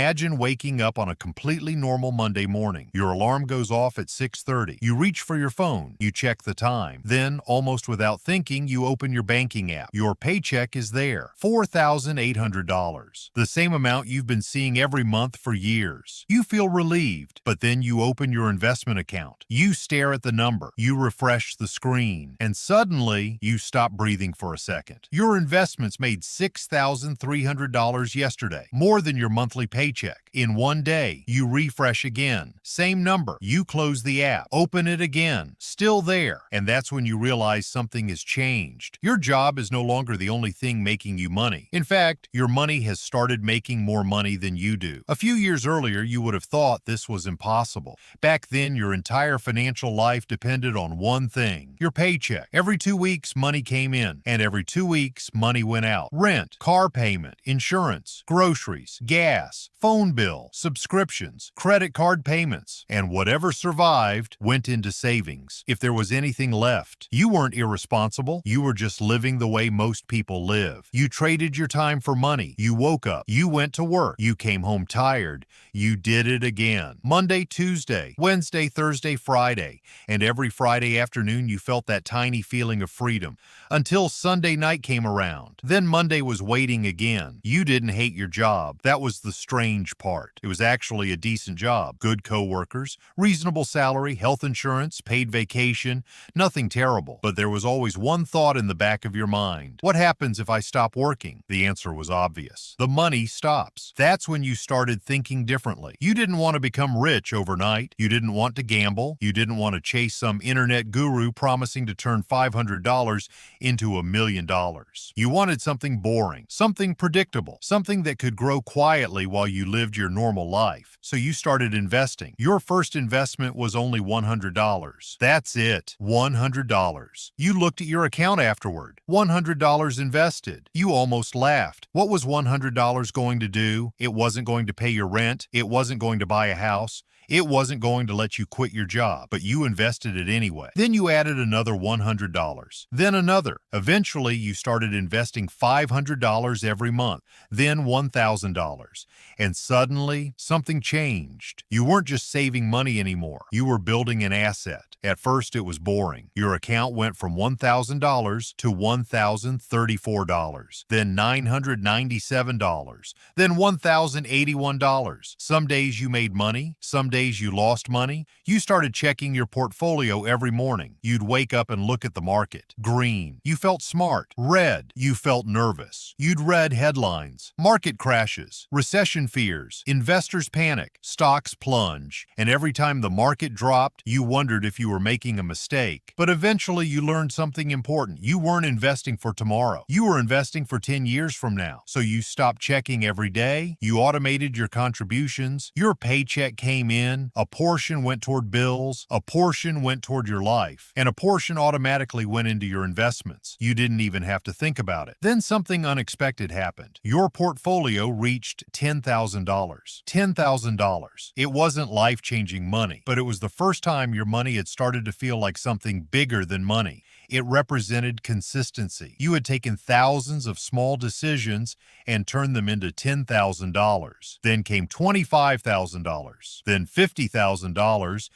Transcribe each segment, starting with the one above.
Imagine waking up on a completely normal Monday morning. Your alarm goes off at 6:30. You reach for your phone. You check the time. Then, almost without thinking, you open your banking app. Your paycheck is there. $4,800. The same amount you've been seeing every month for years. You feel relieved, but then you open your investment account. You stare at the number. You refresh the screen. And suddenly, you stop breathing for a second. Your investments made $6,300 yesterday, more than your monthly paycheck. In one day, you refresh again. Same number. You close the app. Open it again. Still there. And that's when you realize something has changed. Your job is no longer the only thing making you money. In fact, your money has started making more money than you do. A few years earlier, you would have thought this was impossible. Back then, your entire financial life depended on one thing: your paycheck. Every 2 weeks, money came in, and every 2 weeks, money went out. Rent, car payment, insurance, groceries, gas, phone bill, subscriptions, credit card payments, and whatever survived went into savings. If there was anything left, you weren't irresponsible. You were just living the way most people live. You traded your time for money. You woke up. You went to work. You came home tired. You did it again. Monday, Tuesday, Wednesday, Thursday, Friday, and every Friday afternoon you felt that tiny feeling of freedom until Sunday night came around. Then Monday was waiting again. You didn't hate your job. That was the strange part. It was actually a decent job. Good coworkers, reasonable salary, health insurance, paid vacation, nothing terrible. But there was always one thought in the back of your mind. What happens if I stop working? The answer was obvious. The money stops. That's when you started thinking differently. You didn't want to become rich overnight. You didn't want to gamble. You didn't want to chase some internet guru promising to turn $500 into $1 million. You wanted something boring, something predictable, something that could grow quietly while you lived your normal life. So you started investing. Your first investment was only $100. That's it. $100. You looked at your account afterward. $100 invested. You almost laughed. What was $100 going to do? It wasn't going to pay your rent. It wasn't going to buy a house. It wasn't going to let you quit your job, but you invested it anyway. Then you added another $100, then another. Eventually, you started investing $500 every month, then $1,000. And suddenly, something changed. You weren't just saving money anymore. You were building an asset. At first, it was boring. Your account went from $1,000 to $1,034, then $997, then $1,081. Some days you made money, some days you lost money. You started checking your portfolio every morning. You'd wake up and look at the market. Green. You felt smart. Red. You felt nervous. You'd read headlines. Market crashes. Recession fears. Investors panic. Stocks plunge. And every time the market dropped, you wondered if you were making a mistake. But eventually you learned something important. You weren't investing for tomorrow. You were investing for 10 years from now. So you stopped checking every day. You automated your contributions. Your paycheck came in. A portion went toward bills, a portion went toward your life, and a portion automatically went into your investments. You didn't even have to think about it. Then something unexpected happened. Your portfolio reached $10,000. $10,000. It wasn't life-changing money, but it was the first time your money had started to feel like something bigger than money. It represented consistency. You had taken thousands of small decisions and turned them into $10,000. Then came $25,000, then $50,000,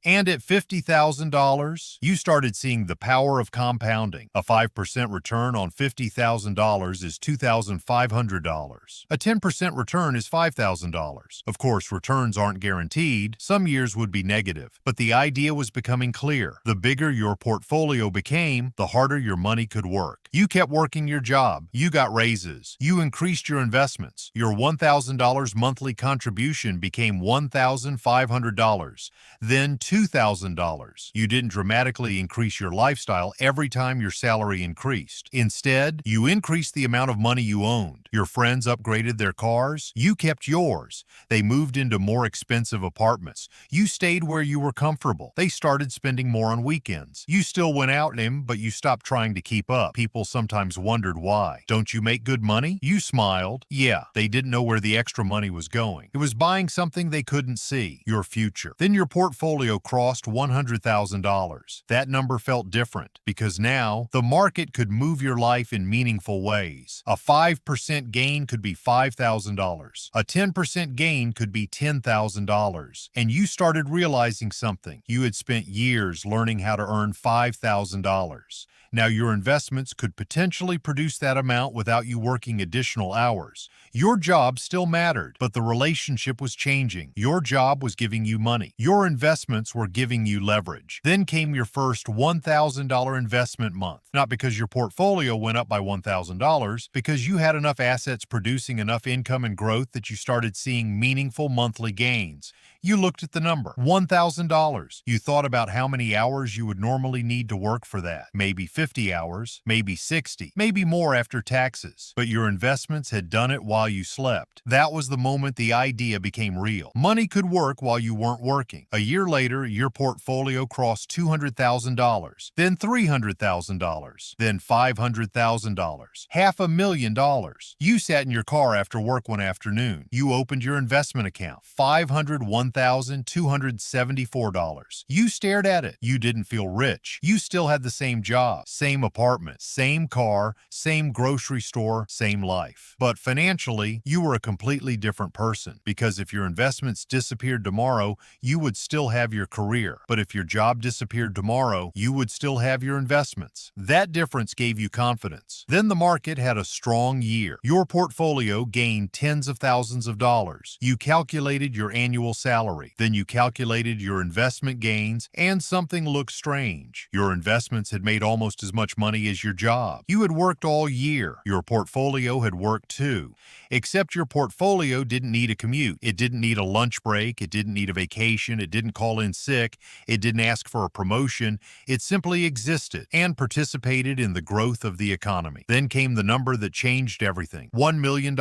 and at $50,000, you started seeing the power of compounding. A 5% return on $50,000 is $2,500. A 10% return is $5,000. Of course, returns aren't guaranteed. Some years would be negative, but the idea was becoming clear. The bigger your portfolio became, the harder your money could work. You kept working your job. You got raises. You increased your investments. Your $1,000 monthly contribution became $1,500. Then $2,000. You didn't dramatically increase your lifestyle every time your salary increased. Instead, you increased the amount of money you owned. Your friends upgraded their cars. You kept yours. They moved into more expensive apartments. You stayed where you were comfortable. They started spending more on weekends. You still went out, but you stopped trying to keep up. People sometimes wondered why. Don't you make good money? You smiled. Yeah, they didn't know where the extra money was going. It was buying something they couldn't see, your future. Then your portfolio portfolio crossed $100,000. That number felt different because now the market could move your life in meaningful ways. A 5% gain could be $5,000. A 10% gain could be $10,000. And you started realizing something. You had spent years learning how to earn $5,000. Now your investments could potentially produce that amount without you working additional hours. Your job still mattered, but the relationship was changing. Your job was giving you money. Your investments were giving you leverage. Then came your first $1,000 investment month. Not because your portfolio went up by $1,000, because you had enough assets producing enough income and growth that you started seeing meaningful monthly gains. You looked at the number, $1,000. You thought about how many hours you would normally need to work for that. Maybe 50 hours, maybe 60, maybe more after taxes. But your investments had done it while you slept. That was the moment the idea became real. Money could work while you weren't working. A year later, your portfolio crossed $200,000, then $300,000, then $500,000, $500,000. You sat in your car after work one afternoon. You opened your investment account, $501,274. You stared at it. You didn't feel rich. You still had the same job, same apartment, same car, same grocery store, same life. But financially, you were a completely different person, because if your investments disappeared tomorrow, you would still have your career. But if your job disappeared tomorrow, you would still have your investments. That difference gave you confidence. Then the market had a strong year. Your portfolio gained tens of thousands of dollars. You calculated your annual salary. Then you calculated your investment gains, and something looked strange. Your investments had made almost as much money as your job. You had worked all year. Your portfolio had worked too. Except your portfolio didn't need a commute. It didn't need a lunch break. It didn't need a vacation. It didn't call in sick. It didn't ask for a promotion. It simply existed and participated in the growth of the economy. Then came the number that changed everything. $1 million.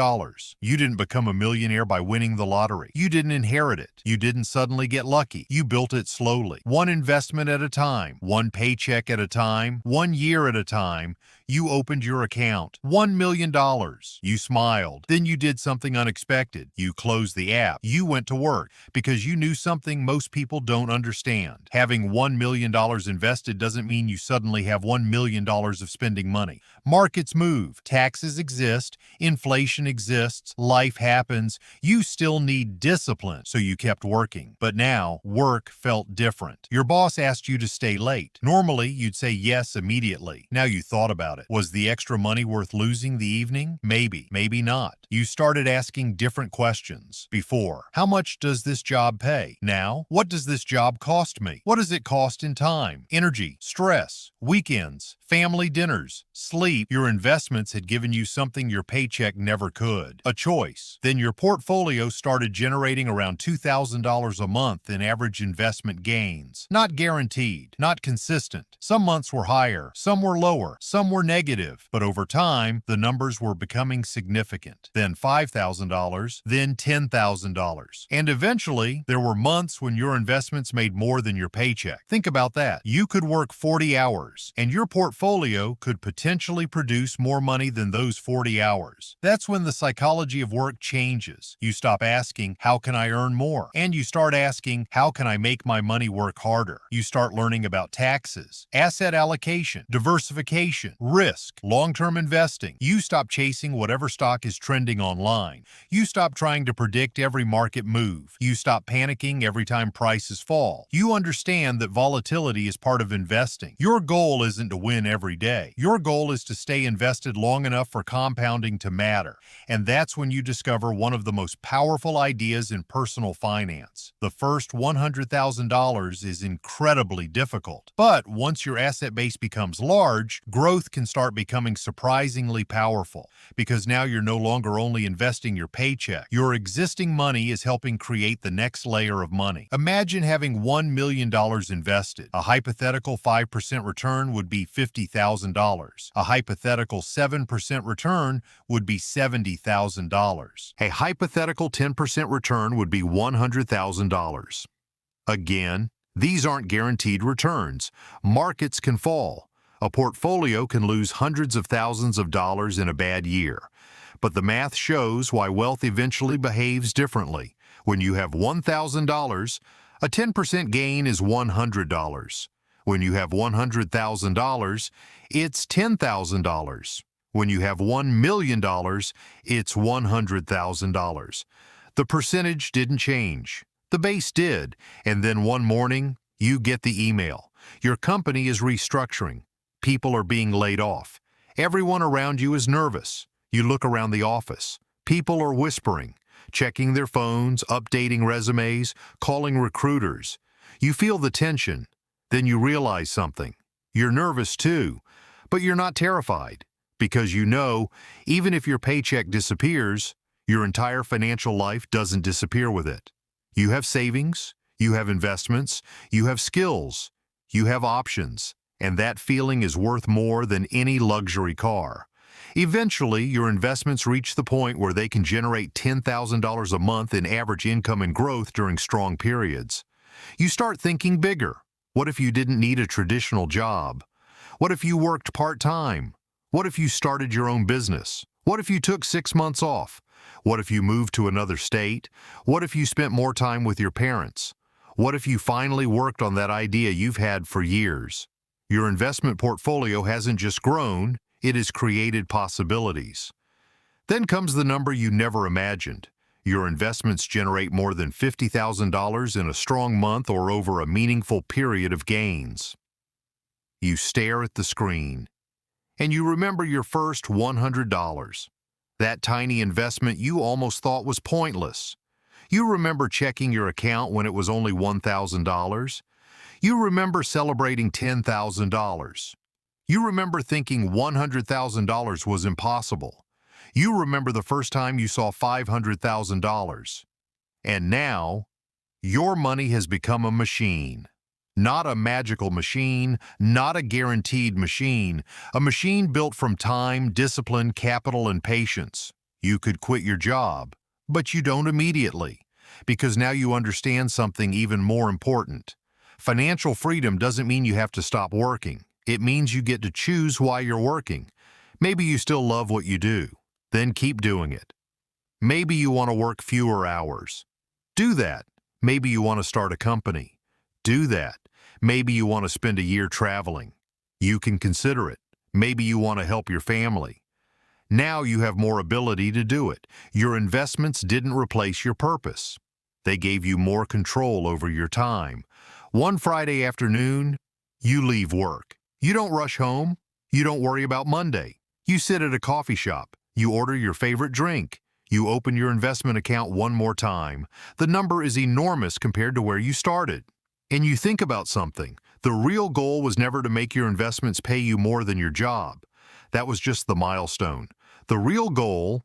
You didn't become a millionaire by winning the lottery. You didn't inherit it. You didn't suddenly get lucky. You built it slowly. One investment at a time. One paycheck at a time. 1 year at a time. You opened your account. $1 million. You smiled. Then you did something unexpected. You closed the app. You went to work because you knew something most people don't understand. Having $1 million invested doesn't mean you suddenly have $1 million of spending money. Markets move. Taxes exist. Inflation exists. Life happens. You still need discipline, so you kept working. But now, work felt different. Your boss asked you to stay late. Normally, you'd say yes immediately. Now you thought about it. Was the extra money worth losing the evening? Maybe, maybe not. You started asking different questions. Before, how much does this job pay? Now, what does this job cost me? What does it cost in time, energy, stress, weekends, family dinners, sleep? Your investments had given you something your paycheck never could, a choice. Then your portfolio started generating around $2,000 a month in average investment gains. Not guaranteed, not consistent. Some months were higher, some were lower, some were negative, but over time, the numbers were becoming significant. Then $5,000, then $10,000. And eventually, there were months when your investments made more than your paycheck. Think about that. You could work 40 hours, and your portfolio could potentially produce more money than those 40 hours. That's when the psychology of work changes. You stop asking, how can I earn more? And you start asking, how can I make my money work harder? You start learning about taxes, asset allocation, diversification, risk, long-term investing. You stop chasing whatever stock is trending online. You stop trying to predict every market move. You stop panicking every time prices fall. You understand that volatility is part of investing. Your goal isn't to win every day. Your goal is to stay invested long enough for compounding to matter. And that's when you discover one of the most powerful ideas in personal finance. The first $100,000 is incredibly difficult. But once your asset base becomes large, growth can start becoming surprisingly powerful, because now you're no longer only investing your paycheck. Your existing money is helping create the next layer of money. Imagine having $1 million invested. A hypothetical 5% return would be $50,000. A hypothetical 7% return would be $70,000. A hypothetical 10% return would be $100,000. Again, these aren't guaranteed returns. Markets can fall. A portfolio can lose hundreds of thousands of dollars in a bad year. But the math shows why wealth eventually behaves differently. When you have $1,000, A 10% gain is $100. When you have $100,000, it's $10,000. When you have $1 million, it's $100,000. The percentage didn't change. The base did, and then one morning, you get the email. Your company is restructuring. People are being laid off. Everyone around you is nervous. You look around the office. People are whispering, checking their phones, updating resumes, calling recruiters. You feel the tension. Then you realize something. You're nervous too, but you're not terrified because you know, even if your paycheck disappears, your entire financial life doesn't disappear with it. You have savings, you have investments, you have skills, you have options, and that feeling is worth more than any luxury car. Eventually, your investments reach the point where they can generate $10,000 a month in average income and growth during strong periods. You start thinking bigger. What if you didn't need a traditional job? What if you worked part-time? What if you started your own business? What if you took 6 months off? What if you moved to another state? What if you spent more time with your parents? What if you finally worked on that idea you've had for years? Your investment portfolio hasn't just grown, it has created possibilities. Then comes the number you never imagined. Your investments generate more than $50,000 in a strong month or over a meaningful period of gains. You stare at the screen, and you remember your first $100. That tiny investment you almost thought was pointless. You remember checking your account when it was only $1,000. You remember celebrating $10,000. You remember thinking $100,000 was impossible. You remember the first time you saw $500,000. And now, your money has become a machine. Not a magical machine, not a guaranteed machine, a machine built from time, discipline, capital, and patience. You could quit your job, but you don't immediately, because now you understand something even more important. Financial freedom doesn't mean you have to stop working. It means you get to choose why you're working. Maybe you still love what you do. Then keep doing it. Maybe you want to work fewer hours. Do that. Maybe you want to start a company. Do that. Maybe you want to spend a year traveling. You can consider it. Maybe you want to help your family. Now you have more ability to do it. Your investments didn't replace your purpose. They gave you more control over your time. One Friday afternoon, you leave work. You don't rush home. You don't worry about Monday. You sit at a coffee shop. You order your favorite drink. You open your investment account one more time. The number is enormous compared to where you started. And you think about something. The real goal was never to make your investments pay you more than your job. That was just the milestone. The real goal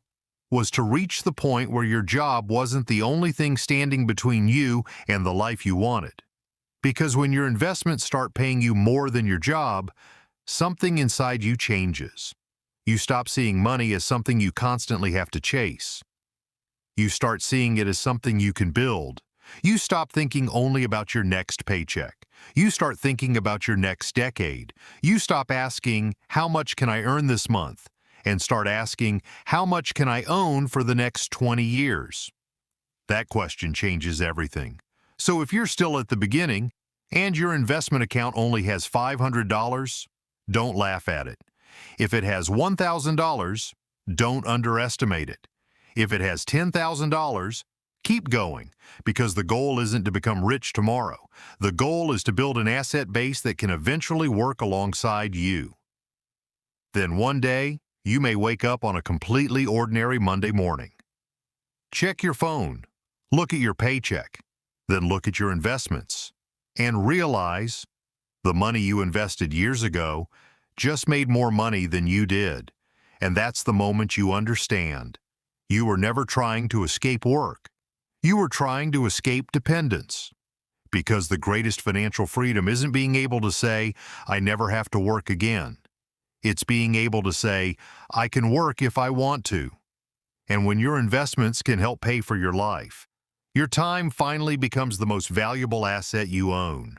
was to reach the point where your job wasn't the only thing standing between you and the life you wanted. Because when your investments start paying you more than your job, something inside you changes. You stop seeing money as something you constantly have to chase. You start seeing it as something you can build. You stop thinking only about your next paycheck. You start thinking about your next decade. You stop asking, how much can I earn this month? And start asking, how much can I own for the next 20 years? That question changes everything. So if you're still at the beginning and your investment account only has $500, don't laugh at it. If it has $1,000, don't underestimate it. If it has $10,000, keep going, because the goal isn't to become rich tomorrow. The goal is to build an asset base that can eventually work alongside you. Then one day, you may wake up on a completely ordinary Monday morning. Check your phone, look at your paycheck, then look at your investments, and realize the money you invested years ago just made more money than you did. And that's the moment you understand. You were never trying to escape work. You were trying to escape dependence. Because the greatest financial freedom isn't being able to say, I never have to work again. It's being able to say, I can work if I want to. And when your investments can help pay for your life, your time finally becomes the most valuable asset you own.